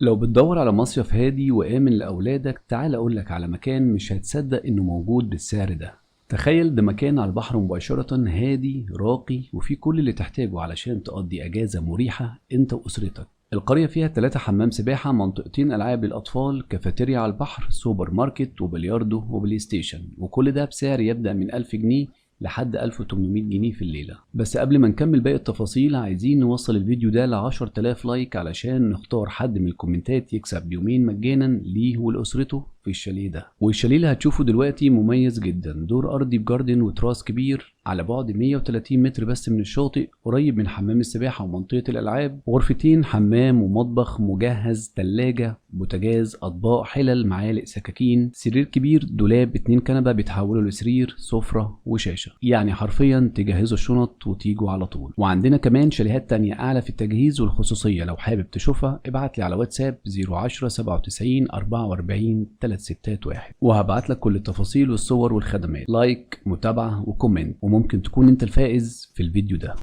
لو بتدور على مصيف هادي وآمن لأولادك، تعال أقولك على مكان مش هتصدق إنه موجود بالسعر ده. تخيل، ده مكان على البحر مباشرة، هادي راقي وفيه كل اللي تحتاجه علشان تقضي أجازة مريحة أنت وأسرتك. القرية فيها 3 حمام سباحة، منطقتين ألعاب للأطفال، كافيتيريا على البحر، سوبر ماركت وبلياردو وبلاي ستيشن، وكل ده بسعر يبدأ من 1000 جنيه لحد 1800 جنيه في الليلة. بس قبل ما نكمل باقي التفاصيل، عايزين نوصل الفيديو ده ل 10000 لايك علشان نختار حد من الكومنتات يكسب يومين مجانا ليه ولأسرته في الشاليه ده. والشاليه اللي هتشوفه دلوقتي مميز جدا، دور أرضي بجاردن وتراس كبير على بعد 130 متر بس من الشاطئ، قريب من حمام السباحة ومنطقة الألعاب، غرفتين حمام ومطبخ مجهز، تلاجة، بوتاجاز، أطباق، حلل، معالق، سكاكين، سرير كبير، دولاب، 2 كنبة بيتحولوا لسرير، سفرة وشاشة. يعني حرفيا تجهزوا الشنط وتيجوا على طول. وعندنا كمان شاليهات تانية أعلى في التجهيز والخصوصية، لو حابب تشوفها ابعتلي على واتساب 010 97 44 361 وهبعتلك كل التفاصيل والصور والخدمات. لايك، متابعة وكومنت، وممكن تكون انت الفائز في الفيديو ده.